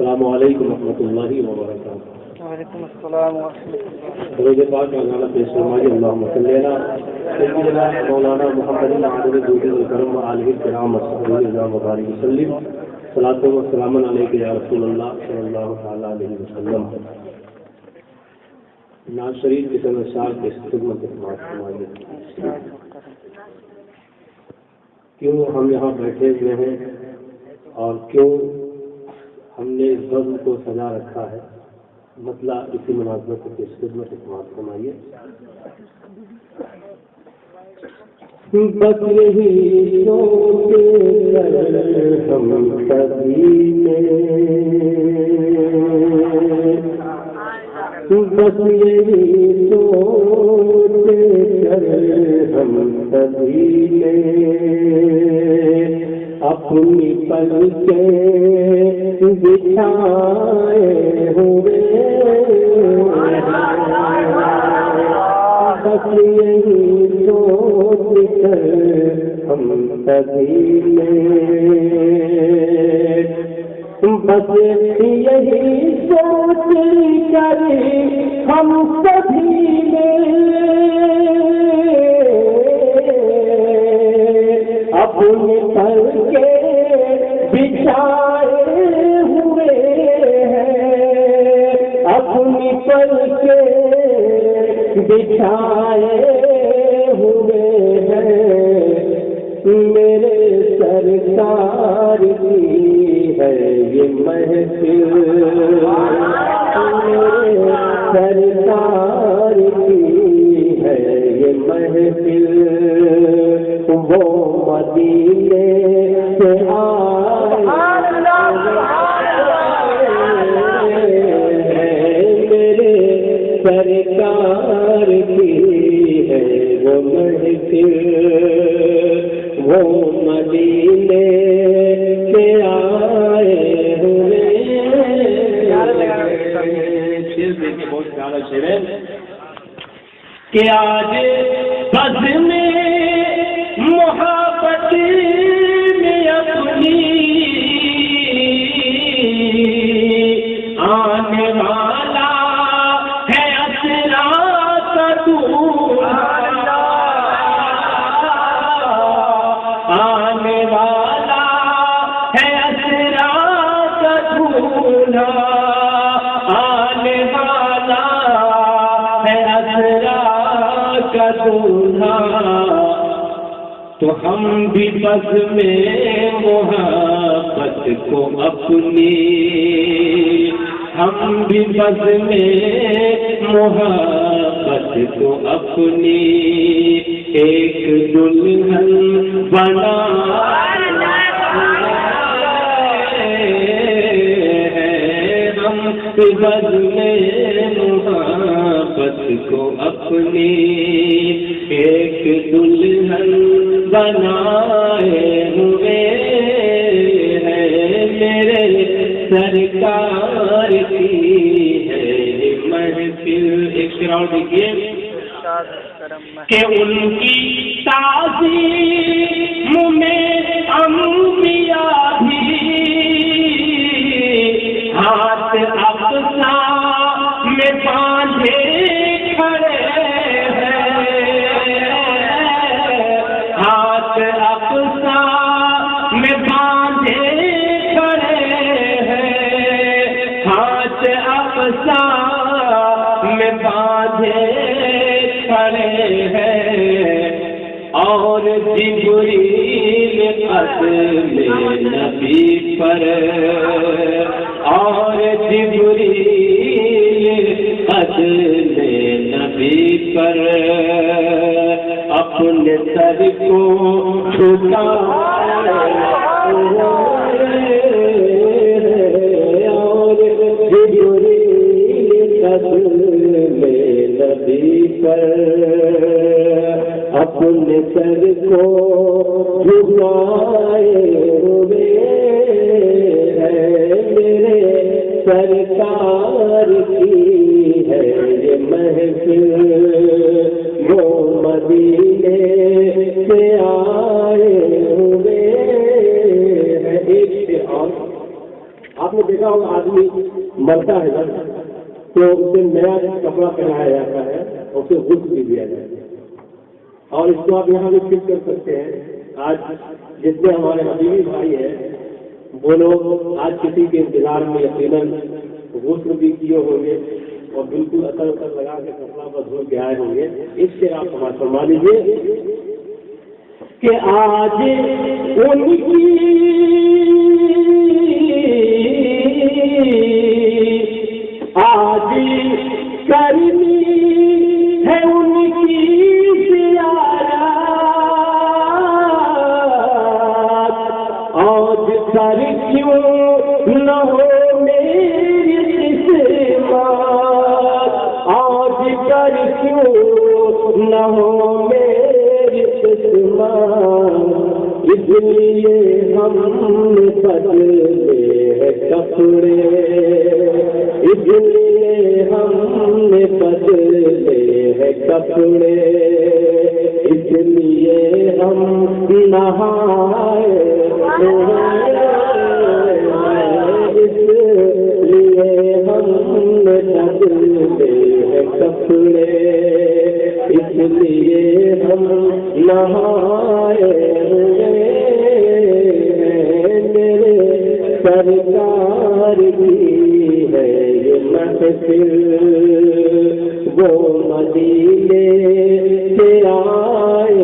السلام علیکم ورحمۃ اللہ وبرکاتہ۔ وعلیکم السلام ورحمۃ اللہ۔ درود پاک کا گانا پیش فرمائیے۔ اللہم صلی علی سیدنا مولانا محمد علیہ الکرم وآلہ الکرام وصحبہ وبارک وسلم۔ صلاۃ و سلام علیک یا رسول اللہ صلی اللہ تعالی علیہ وسلم۔ نعت شریف کے چند اشعار کی خدمت فرمائیے۔ کیوں ہم یہاں بیٹھے ہوئے ہیں اور کیوں ہم نے اس بزم کو سجا رکھا ہے، مسئلہ اسی مناسبت کی خدمت سماعت فرمائیے۔ بس یہی سوچ ہم سبھی نے، بس یہی سوچ ہم سبھی نے اپنی پلکیں بچھائے ہوئے، بس یہی سوچ کر ہم سبھی نے، بس یہی سوچ کر ہم سبھی نے اپنے پر کے بچھائے ہوئے ہیں، اپنی پر کے بچھائے ہوئے ہیں، میرے سرکار کی ہے یہ محفل، میرے سرکار کی ہے یہ محفل، وہ مدینے سے آئے میرے سرکار کی ہے وہ محفل، وہ مدینے سے آئے ہوئے۔ شیر دیکھیے بہت پیارا شیر ہے کہ آج بز میں محبت میں اپنی آنے والا ہے اسرا کا دولہا، آنے والا ہے اسرا کا دولہا، آنے والا ہے اسرا کا دولہا، تو ہم بھی بس میں محبت کو اپنی، ہم بھی بس میں محبت کو اپنی ایک دلہن بنا ہم بھی بس میں محبت کو اپنی ایک دلہن بنائے ہوئے ہیں، میرے سرکار کی ہے یہ محفل۔ ایک شعر اور دیکھیے کہ ان کی تعظیم میں انبیاء بھی ہاتھ اقصی میں باندھے کھڑے ہیں، ہاتھ اقصی میں باندھے کھڑے ہیں، ہاتھ اقصی میں باندھے کھڑے ہیں، اور جبریل قدم نبی پر، اور جبریل قدم نبی پر اپنے سر کو جھکائے اور جبریل قدم نبی پر اپنے سر کو جھکائے ہوئے ہیں، میرے سرکار کی ہے یہ محفل، وہ مدینے سے آئے ہوئے ہیں۔ ایک سے آپ نے دیکھا دیکھا ہوگا آدمی مرتا ہے نا تو اسے نیا کپڑا پہنایا جاتا ہے اور اسے غسل بھی دیا جاتا ہے. اور اس کو آپ یہاں بھی فٹ کر سکتے ہیں. آج جتنے ہمارے حبیبی بھائی ہیں وہ لوگ آج کسی کے انتظار میں یقیناً غسل بھی کیے ہوں گے اور بالکل اثر لگا کے کپڑا پر دھل کے آئے ہوں گے. اس سے آپ ہمارا فرما لیجیے کہ آج ان کی آج کرنی ہے ان کی زیارت آج کر کیوں نہ ہو میری قسمت آج کر کیوں نہ ہو میری قسمت اس لیے ہم بدلے ہیں کپڑے اس لیے ہم نے بدلے ہیں کپڑے اس لیے ہم نہائے اس لیے ہم نے بدلے ہیں کپڑے اس لیے ہم نہائے میرے سرکار کی ہے یہ محفل وہ مدینے سے آئے